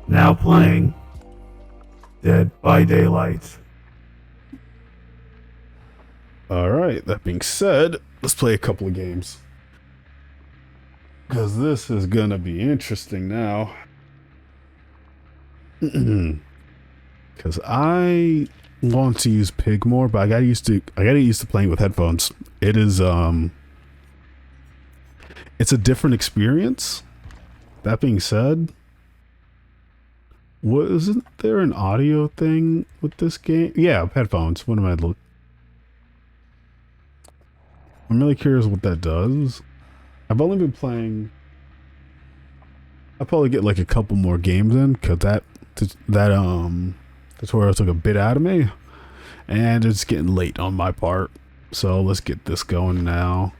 Now playing Dead by Daylight. Alright, that being said, let's play a couple of games. Because this is gonna be interesting now. Because I want to use Pig more, but I gotta used to playing with headphones. It's a different experience. That being said, isn't there an audio thing with this game? Yeah, headphones. What am I looking? I'm really curious what that does. I've only been playing. I'll probably get like a couple more games in because that tutorial took a bit out of me, and it's getting late on my part. So let's get this going now.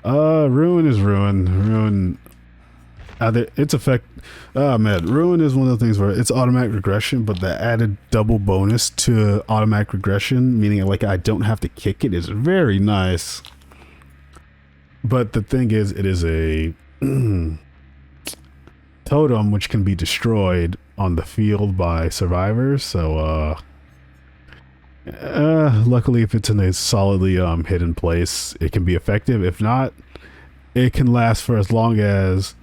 Ruin is Ruin. Its effect. Oh man, Ruin is one of the things where it's automatic regression, but the added double bonus to automatic regression, meaning like I don't have to kick it, is very nice. But the thing is, it is a totem which can be destroyed on the field by survivors. So, luckily, if it's in a solidly hidden place, it can be effective. If not, it can last for as long as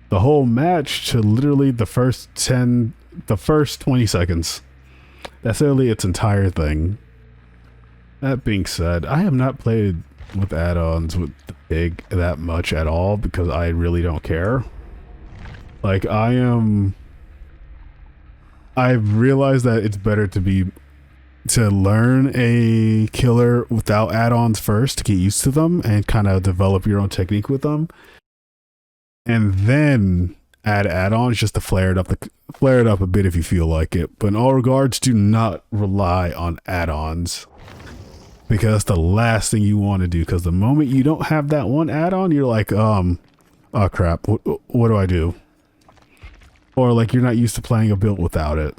the whole match to literally the first 20 seconds. That's literally its entire thing. That being said, I have not played with add-ons with the Pig that much at all because I really don't care. Like I've realized that it's better to learn a killer without add-ons first to get used to them and kind of develop your own technique with them, and then add add-ons just to flare it up a bit if you feel like it. But in all regards, do not rely on add-ons because that's the last thing you want to do. Because the moment you don't have that one add-on, you're like, oh crap, what do I do? Or like you're not used to playing a build without it.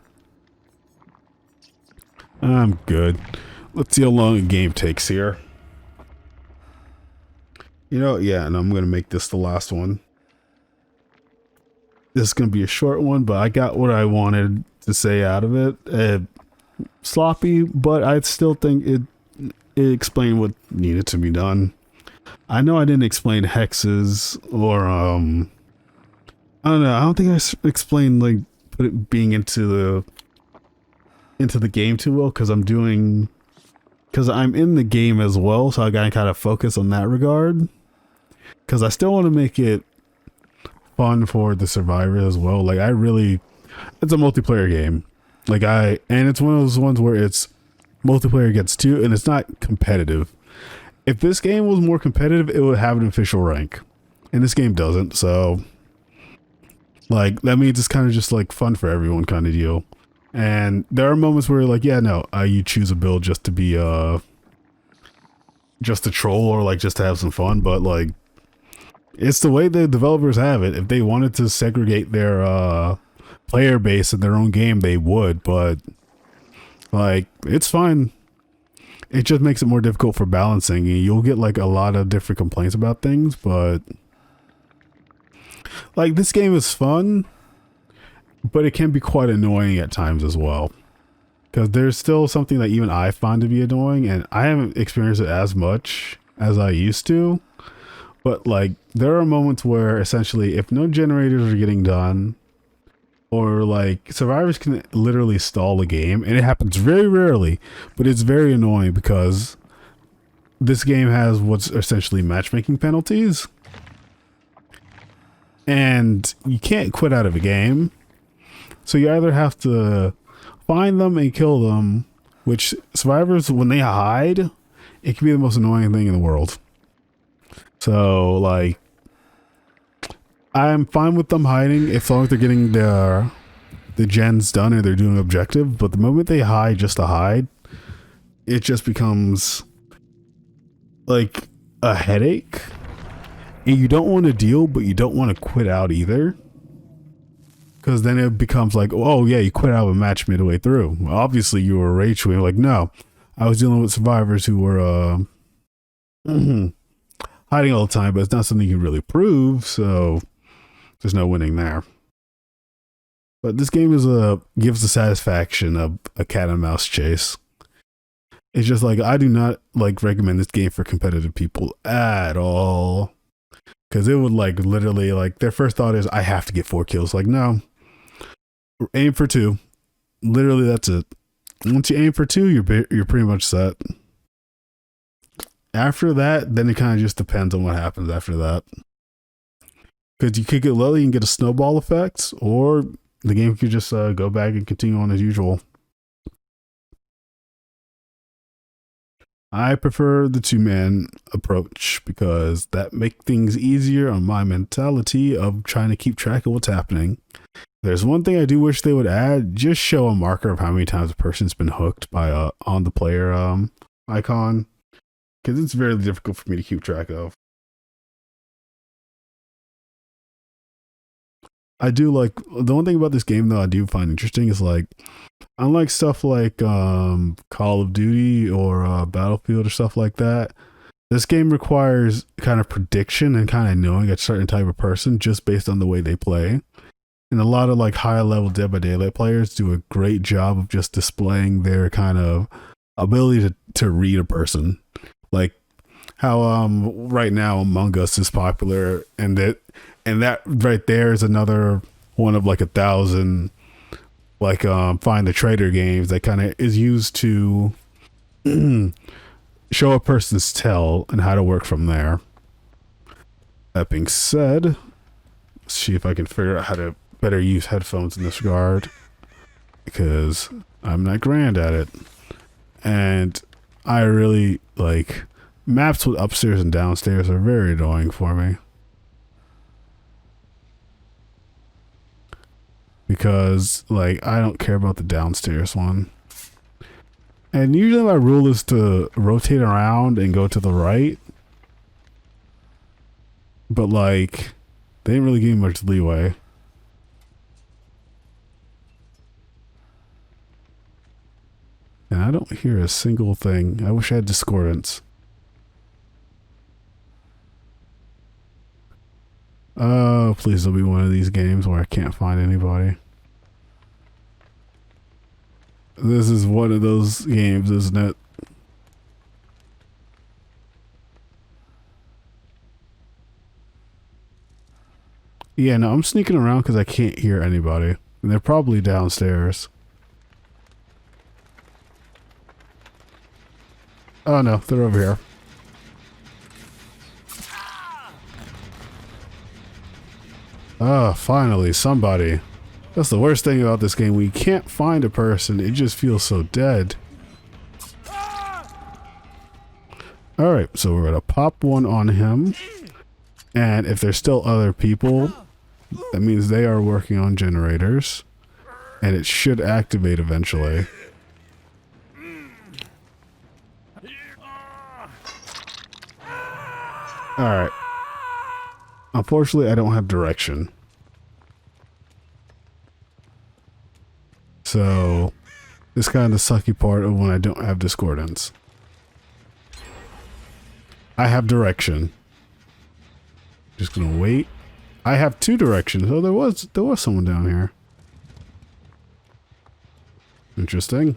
I'm good. Let's see how long a game takes here. You know, yeah, and I'm gonna make this the last one. This is gonna be a short one, but I got what I wanted to say out of it. Sloppy, but I still think it explained what needed to be done. I know I didn't explain hexes or I don't know. I don't think I explained like being into the game too well because I'm in the game as well, so I gotta kind of focus on that regard. Because I still want to make it fun for the survivors as well. Like it's a multiplayer game. And it's one of those ones where it's multiplayer against 2, and it's not competitive. If this game was more competitive, it would have an official rank, and this game doesn't. So, like that means it's kind of just like fun for everyone kind of deal. And there are moments where like, yeah, no, you choose a build just to be just to troll or like just to have some fun, but like it's the way the developers have it. If they wanted to segregate their player base in their own game, they would, but like it's fine. It just makes it more difficult for balancing. You'll get like a lot of different complaints about things, but like this game is fun, but it can be quite annoying at times as well. Because there's still something that even I find to be annoying, and I haven't experienced it as much as I used to. But like there are moments where essentially if no generators are getting done, or like survivors can literally stall a game, and it happens very rarely, but it's very annoying because this game has what's essentially matchmaking penalties, and you can't quit out of a game. So you either have to find them and kill them, which survivors, when they hide, it can be the most annoying thing in the world. So like I'm fine with them hiding as long as they're getting the gens done and they're doing an objective, but the moment they hide just to hide, it just becomes like a headache. And you don't want to deal, but you don't want to quit out either. Because then it becomes like, oh yeah, you quit out of a match midway through. Well, obviously you were rage quitting. Like, no, I was dealing with survivors who were hiding all the time, but it's not something you can really prove, so there's no winning there. But this game is gives the satisfaction of a cat and mouse chase. It's just like I do not like recommend this game for competitive people at all. Cause it would like literally like their first thought is I have to get 4 kills. Like, no. Aim for 2. Literally that's it. Once you aim for 2, you're pretty much set. After that, then it kind of just depends on what happens after that. Because you could get low, you can get a snowball effect, or the game could just go back and continue on as usual. I prefer the 2-man approach because that makes things easier on my mentality of trying to keep track of what's happening. There's one thing I do wish they would add, just show a marker of how many times a person's been hooked by on the player icon, because it's very difficult for me to keep track of. I do like the one thing about this game though I do find interesting is like unlike stuff like Call of Duty or Battlefield or stuff like that, this game requires kind of prediction and kind of knowing a certain type of person just based on the way they play. And a lot of like high level Dead by Daylight players do a great job of just displaying their kind of ability to read a person. Like how right now Among Us is popular, and that right there is another one of like 1,000 like Find the Traitor games that kind of is used to show a person's tell and how to work from there. That being said, let's see if I can figure out how to better use headphones in this regard, because I'm not grand at it. And I really like maps with upstairs and downstairs are very annoying for me. Because like I don't care about the downstairs one. And usually my rule is to rotate around and go to the right. But like they didn't really give me much leeway. And I don't hear a single thing. I wish I had discordance. Oh, please don't be one of these games where I can't find anybody. This is one of those games, isn't it? Yeah, no, I'm sneaking around because I can't hear anybody. And they're probably downstairs. Oh no, they're over here. Oh, finally, somebody. That's the worst thing about this game. We can't find a person. It just feels so dead. Alright, so we're going to pop one on him. And if there's still other people, that means they are working on generators. And it should activate eventually. Alright. Unfortunately, I don't have direction. So, this is kind of the sucky part of when I don't have discordance. I have direction. Just gonna wait. I have 2 directions. Oh, there was someone down here. Interesting.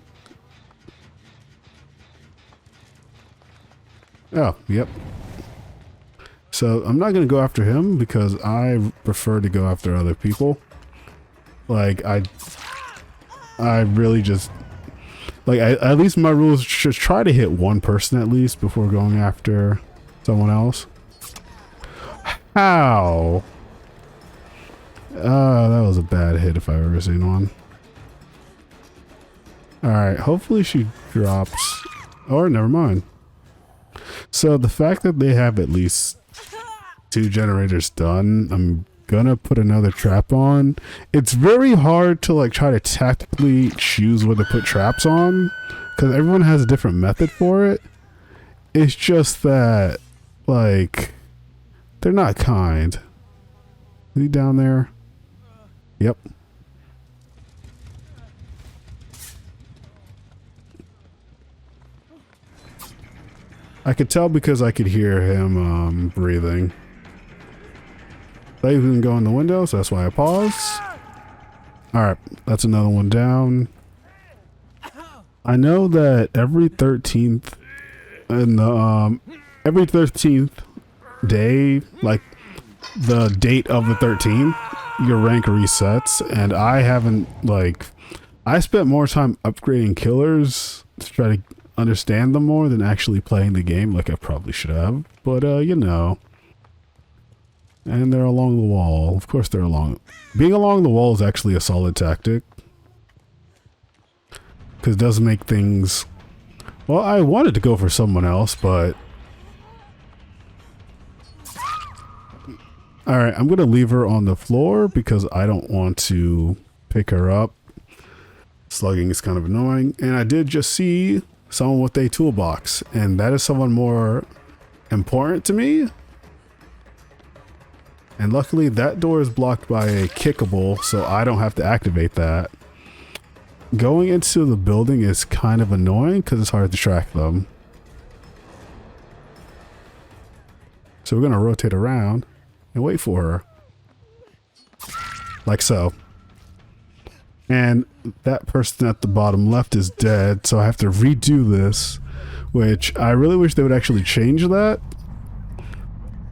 Oh, yep. So I'm not going to go after him because I prefer to go after other people. Like I really just like at least my rules should try to hit one person at least before going after someone else. How? That was a bad hit if I've ever seen one. Alright, hopefully she drops. Or never mind. So the fact that they have at least 2 generators done, I'm gonna put another trap on. It's very hard to like try to tactically choose where to put traps on because everyone has a different method for it. It's just that like they're not kind. Is he down there? Yep. I could tell because I could hear him breathing. Thought he was gonna go in the window, so that's why I paused. Alright, that's another one down. I know that every 13th in the every 13th day, like the date of the 13th, your rank resets, and I haven't, like, I spent more time upgrading killers to try to understand them more than actually playing the game like I probably should have, but you know. And they're along the wall. Of course they're along. Being along the wall is actually a solid tactic, because it does make things... Well, I wanted to go for someone else, but... Alright, I'm going to leave her on the floor because I don't want to pick her up. Slugging is kind of annoying. And I did just see someone with a toolbox, and that is someone more important to me. And luckily that door is blocked by a kickable, so I don't have to activate that. Going into the building is kind of annoying because it's hard to track them. So we're going to rotate around and wait for her. Like so. And that person at the bottom left is dead, so I have to redo this, which I really wish they would actually change that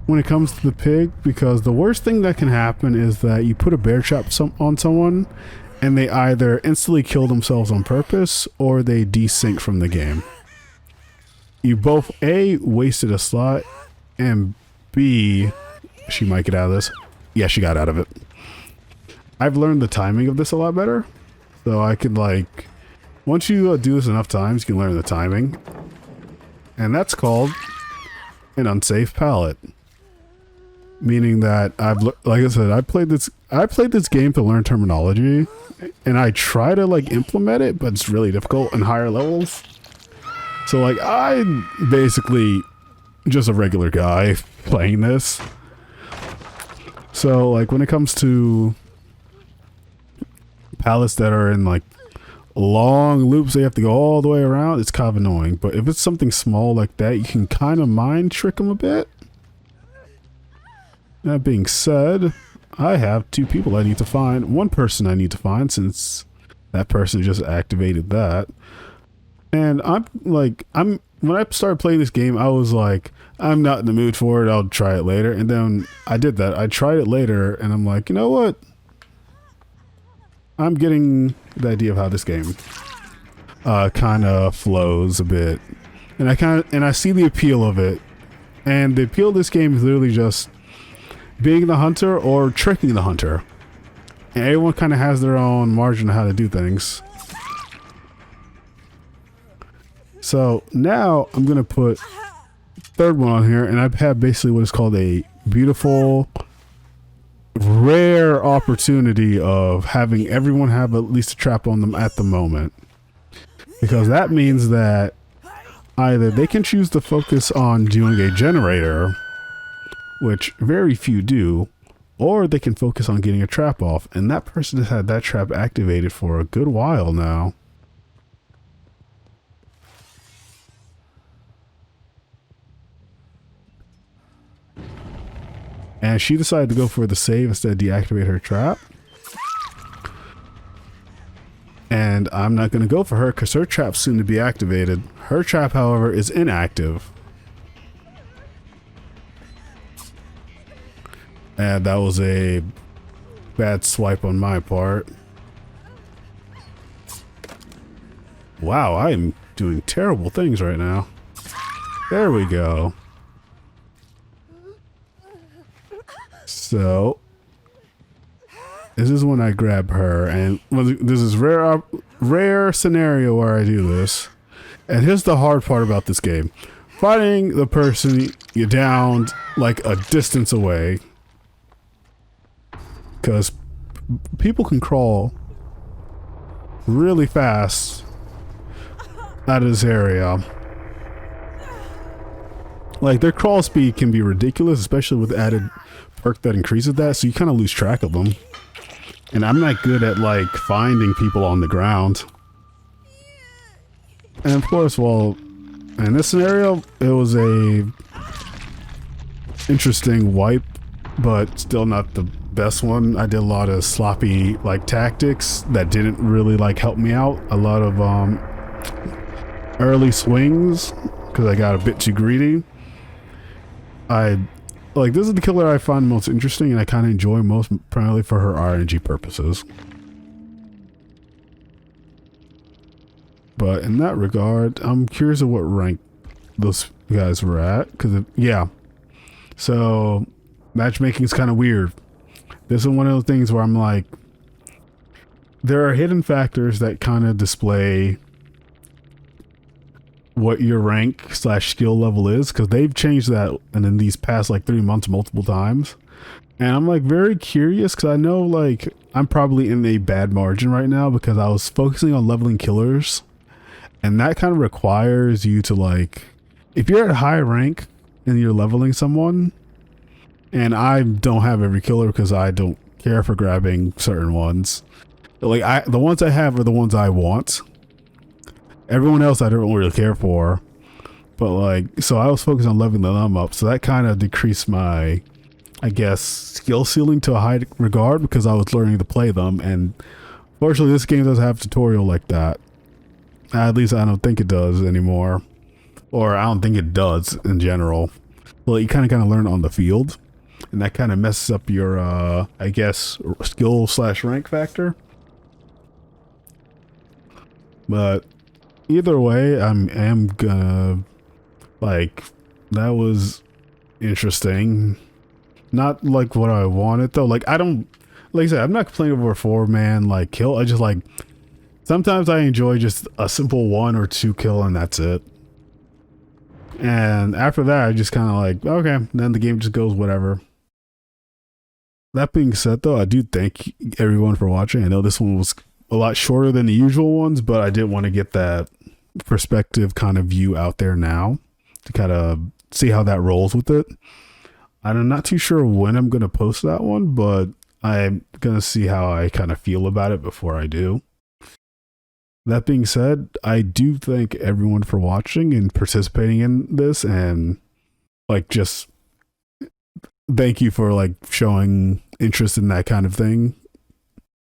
when it comes to the pig, because the worst thing that can happen is that you put a bear trap on someone and they either instantly kill themselves on purpose or they desync from the game. You both A, wasted a slot, and B, she might get out of this. Yeah, she got out of it. I've learned the timing of this a lot better, so I could, like, once you do this enough times, you can learn the timing, and that's called an unsafe pallet. Meaning that like I said, I played this game to learn terminology, and I try to, like, implement it, but it's really difficult in higher levels. So, like, I'm basically just a regular guy playing this. So, like, when it comes to pallets that are in, like, long loops, they have to go all the way around, it's kind of annoying. But if it's something small like that, you can kind of mind trick them a bit. That being said, I have two people I need to find. One person I need to find, since that person just activated that. And when I started playing this game, I was like, I'm not in the mood for it, I'll try it later. And then I did that. I tried it later, and I'm like, you know what? I'm getting the idea of how this game kind of flows a bit. And I see the appeal of it. And the appeal of this game is literally just being the hunter or tricking the hunter. And everyone kind of has their own margin of how to do things. So now I'm going to put third one on here, and I've had basically what is called a beautiful, rare opportunity of having everyone have at least a trap on them at the moment. Because that means that either they can choose to focus on doing a generator, which very few do, or they can focus on getting a trap off, and that person has had that trap activated for a good while now. And she decided to go for the save instead of deactivate her trap. And I'm not going to go for her because her trap's soon to be activated. Her trap, however, is inactive. And that was a bad swipe on my part. Wow, I am doing terrible things right now. There we go. So this is when I grab her, and this is rare scenario where I do this. And here's the hard part about this game: finding the person you downed like a distance away, because people can crawl really fast out of this area. Like, their crawl speed can be ridiculous, especially with added perk that increases that, so you kind of lose track of them. And I'm not good at, like, finding people on the ground. And of course, well, in this scenario, it was a interesting wipe, but still not the best one. I did a lot of sloppy like tactics that didn't really like help me out. A lot of early swings because I got a bit too greedy. I like this is the killer I find most interesting, and I kind of enjoy most, primarily for her RNG purposes. But in that regard, I'm curious of what rank those guys were at, because yeah. So matchmaking is kind of weird. This is one of those things where I'm like, there are hidden factors that kind of display what your rank / skill level is, because they've changed that and in these past like 3 months multiple times. And I'm like very curious because I know like I'm probably in a bad margin right now because I was focusing on leveling killers, and that kind of requires you to like, if you're at a high rank and you're leveling someone, and I don't have every killer because I don't care for grabbing certain ones. Like the ones I have are the ones I want. Everyone else I don't really care for. But like, so I was focused on leveling them up. So that kind of decreased my, I guess, skill ceiling to a high regard because I was learning to play them. And fortunately this game doesn't have a tutorial like that. At least I don't think it does anymore. Or I don't think it does in general. Well, you kind of learn on the field. And that kind of messes up your, I guess, skill / rank factor. But either way, I am gonna, like, that was interesting. Not like what I wanted though. Like I don't, like I said, I'm not complaining over a 4-man like kill. I just like, sometimes I enjoy just a simple 1 or 2 kill and that's it. And after that, I just kind of like, okay, then the game just goes whatever. That being said though, I do thank everyone for watching. I know this one was a lot shorter than the usual ones, but I did want to get that perspective kind of view out there now to kind of see how that rolls with it. I'm not too sure when I'm going to post that one, but I'm going to see how I kind of feel about it before I do. That being said, I do thank everyone for watching and participating in this, and like just thank you for like showing interest in that kind of thing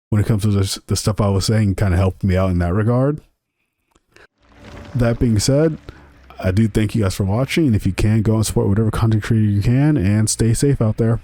when it comes to the stuff I was saying, kind of helped me out in that regard. That being said, I do thank you guys for watching, and if you can, go and support whatever content creator you can, and stay safe out there.